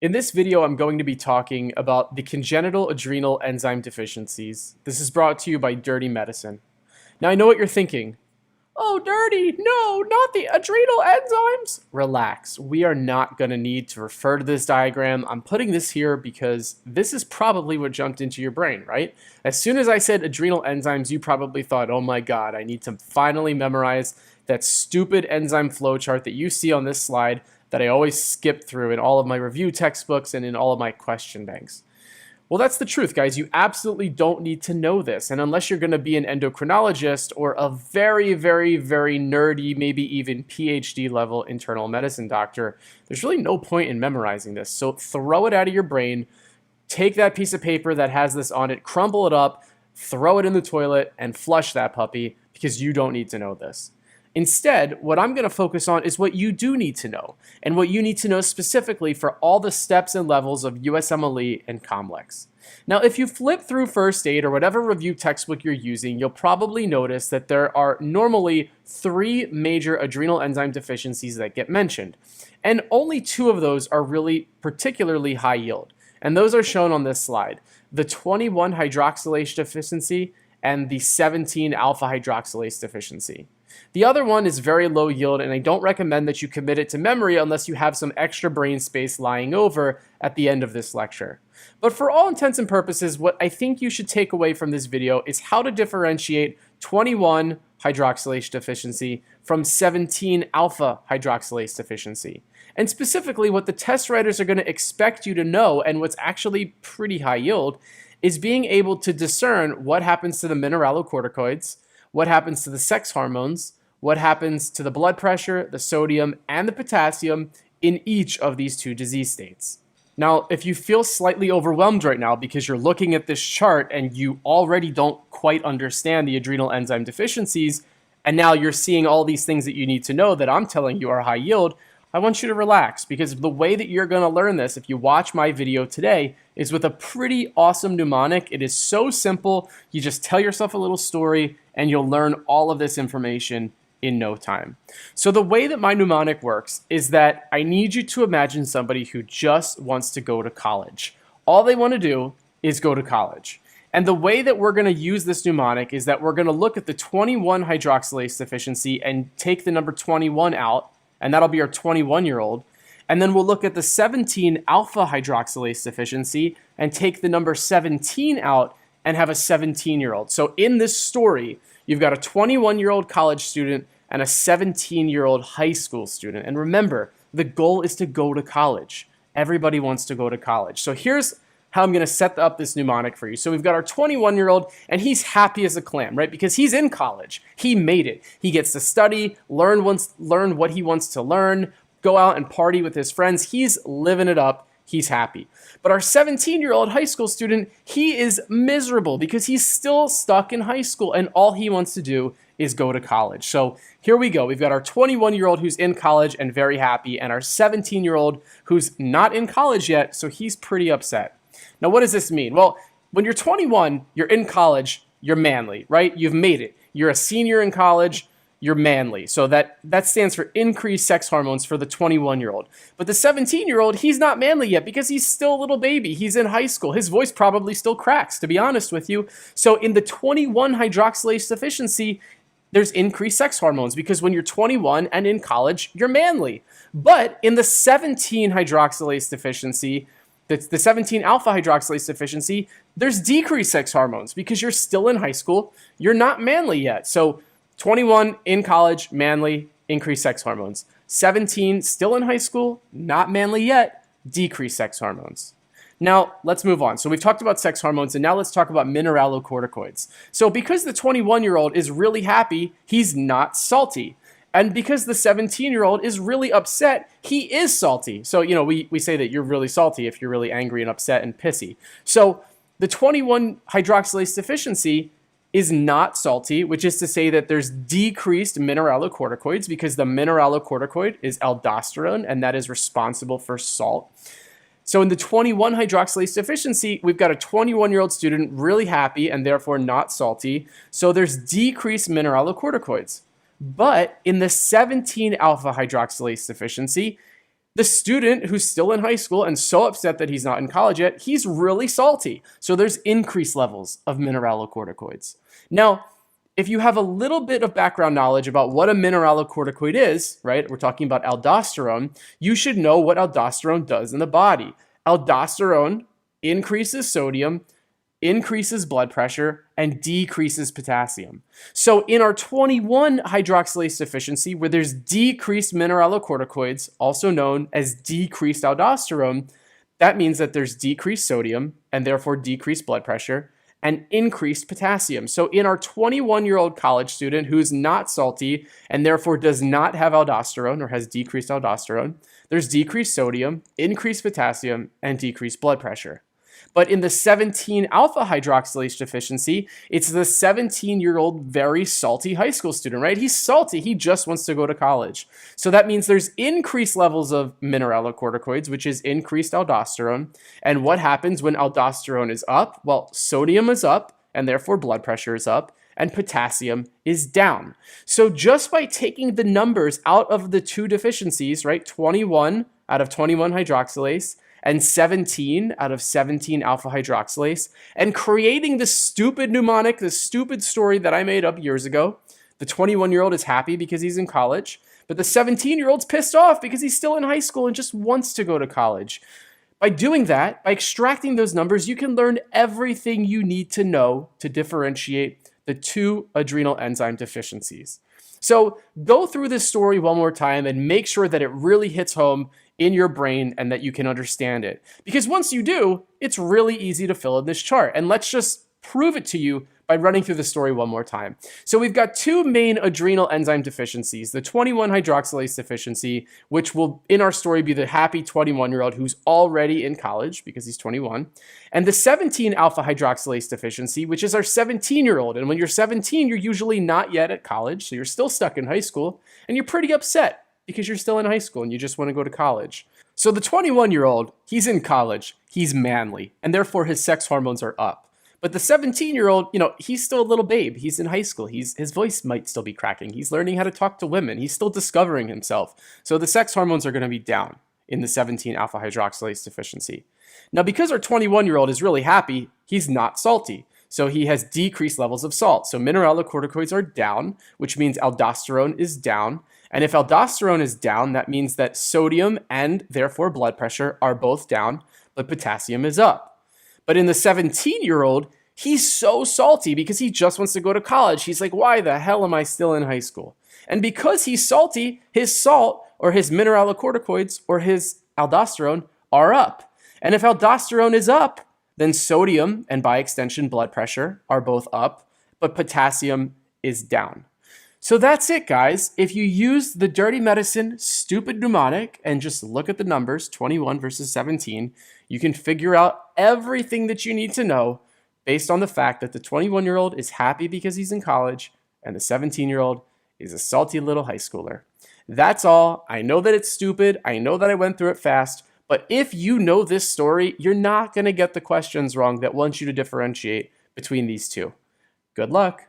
In this video, I'm going to be talking about the congenital adrenal enzyme deficiencies. This is brought to you by Dirty Medicine. Now, I know what you're thinking. Oh, Dirty, no, not the adrenal enzymes. Relax, we are not going to need to refer to this diagram. I'm putting this here because this is probably what jumped into your brain, right? As soon as I said adrenal enzymes, you probably thought, oh my God, I need to finally memorize that stupid enzyme flowchart that you see on this slide that I always skip through in all of my review textbooks and in all of my question banks. Well, that's the truth, guys. You absolutely don't need to know this. And unless you're going to be an endocrinologist or a very, very, very nerdy, maybe even PhD level internal medicine doctor, there's really no point in memorizing this. So throw it out of your brain, take that piece of paper that has this on it, crumble it up, throw it in the toilet, and flush that puppy because you don't need to know this. Instead, what I'm going to focus on is what you do need to know, and what you need to know specifically for all the steps and levels of USMLE and COMLEX. Now, if you flip through first aid or whatever review textbook you're using, you'll probably notice that there are normally 3 major adrenal enzyme deficiencies that get mentioned, and only 2 of those are really particularly high yield, and those are shown on this slide: the 21 hydroxylase deficiency and the 17 alpha hydroxylase deficiency. The other one is very low yield, and I don't recommend that you commit it to memory unless you have some extra brain space lying over at the end of this lecture. But for all intents and purposes, what I think you should take away from this video is how to differentiate 21 hydroxylase deficiency from 17 alpha hydroxylase deficiency. And specifically, what the test writers are going to expect you to know, and what's actually pretty high yield, is being able to discern what happens to the mineralocorticoids, what happens to the sex hormones, what happens to the blood pressure, the sodium, and the potassium in each of these 2 disease states. Now, if you feel slightly overwhelmed right now because you're looking at this chart and you already don't quite understand the adrenal enzyme deficiencies, and now you're seeing all these things that you need to know that I'm telling you are high yield, I want you to relax, because the way that you're going to learn this, if you watch my video today, is with a pretty awesome mnemonic. It is so simple. You just tell yourself a little story and you'll learn all of this information in no time. So the way that my mnemonic works is that I need you to imagine somebody who just wants to go to college. All they want to do is go to college. And the way that we're going to use this mnemonic is that we're going to look at the 21 hydroxylase deficiency and take the number 21 out, and that'll be our 21-year-old. And then we'll look at the 17 alpha hydroxylase deficiency and take the number 17 out and have a 17-year-old. So in this story, you've got a 21-year-old college student and a 17-year-old high school student. And remember, the goal is to go to college. Everybody wants to go to college. So here's how I'm going to set up this mnemonic for you. So we've got our 21-year-old, and he's happy as a clam, right? Because he's in college. He made it. He gets to study, learn what he wants to learn, go out and party with his friends. He's living it up. He's happy. But our 17-year-old high school student, he is miserable because he's still stuck in high school, and all he wants to do is go to college. So here we go. We've got our 21-year-old who's in college and very happy, and our 17-year-old who's not in college yet, so he's pretty upset. Now, what does this mean? Well, when you're 21, you're in college, you're manly, right? You've made it. You're a senior in college, you're manly. So that stands for increased sex hormones for the 21-year-old. But the 17-year-old, he's not manly yet because he's still a little baby. He's in high school. His voice probably still cracks, to be honest with you. So in the 21 hydroxylase deficiency, there's increased sex hormones because when you're 21 and in college, you're manly. But in the 17 hydroxylase deficiency, the 17 alpha hydroxylase deficiency, there's decreased sex hormones because you're still in high school. You're not manly yet. So 21 in college, manly, increased sex hormones. 17 still in high school, not manly yet, decreased sex hormones. Now, let's move on. So we've talked about sex hormones, and now let's talk about mineralocorticoids. So because the 21-year-old is really happy, he's not salty. And because the 17-year-old is really upset, he is salty. So, we say that you're really salty if you're really angry and upset and pissy. So the 21 hydroxylase deficiency is not salty, which is to say that there's decreased mineralocorticoids because the mineralocorticoid is aldosterone, and that is responsible for salt. So in the 21 hydroxylase deficiency, we've got a 21-year-old student really happy and therefore not salty. So there's decreased mineralocorticoids. But in the 17 alpha hydroxylase deficiency, The student who's still in high school and so upset that he's not in college yet, he's really salty. So there's increased levels of mineralocorticoids. Now, if you have a little bit of background knowledge about what a mineralocorticoid is, right? We're talking about aldosterone. You should know what aldosterone does in the body. Aldosterone increases sodium, increases blood pressure, and decreases potassium. So in our 21 hydroxylase deficiency, where there's decreased mineralocorticoids, also known as decreased aldosterone, that means that there's decreased sodium and therefore decreased blood pressure and increased potassium. So in our 21-year-old college student who's not salty and therefore does not have aldosterone or has decreased aldosterone, there's decreased sodium, increased potassium, and decreased blood pressure. But in the 17 alpha hydroxylase deficiency, it's the 17-year-old very salty high school student, right? He's salty. He just wants to go to college. So that means there's increased levels of mineralocorticoids, which is increased aldosterone. And what happens when aldosterone is up? Well, sodium is up, and therefore blood pressure is up, and potassium is down. So just by taking the numbers out of the two deficiencies, right, 21 out of 21 hydroxylase, and 17 out of 17 alpha hydroxylase, and creating this stupid mnemonic, this stupid story that I made up years ago. The 21-year-old is happy because he's in college, but the 17-year-old's pissed off because he's still in high school and just wants to go to college. By doing that, by extracting those numbers, you can learn everything you need to know to differentiate the two adrenal enzyme deficiencies. So go through this story one more time and make sure that it really hits home in your brain and that you can understand it. Because once you do, it's really easy to fill in this chart. And let's just prove it to you by running through the story one more time. So we've got two main adrenal enzyme deficiencies, the 21 hydroxylase deficiency, which will in our story be the happy 21-year-old who's already in college because he's 21, and the 17 alpha hydroxylase deficiency, which is our 17-year-old. And when you're 17, you're usually not yet at college, so you're still stuck in high school, and you're pretty upset because you're still in high school and you just want to go to college. So the 21-year-old, he's in college, he's manly, and therefore his sex hormones are up. But the 17-year-old, he's still a little babe. He's in high school. His voice might still be cracking. He's learning how to talk to women. He's still discovering himself. So the sex hormones are going to be down in the 17 alpha hydroxylase deficiency. Now, because our 21-year-old is really happy, he's not salty. So he has decreased levels of salt. So mineralocorticoids are down, which means aldosterone is down. And if aldosterone is down, that means that sodium and therefore blood pressure are both down, but potassium is up. But in the 17-year-old, he's so salty because he just wants to go to college. He's like, why the hell am I still in high school? And because he's salty, his salt or his mineralocorticoids or his aldosterone are up. And if aldosterone is up, then sodium and by extension blood pressure are both up, but potassium is down. So that's it, guys. If you use the dirty medicine stupid mnemonic and just look at the numbers, 21 versus 17, you can figure out everything that you need to know based on the fact that the 21-year-old is happy because he's in college and the 17-year-old is a salty little high schooler. That's all. I know that it's stupid. I know that I went through it fast. But if you know this story, you're not going to get the questions wrong that want you to differentiate between these two. Good luck.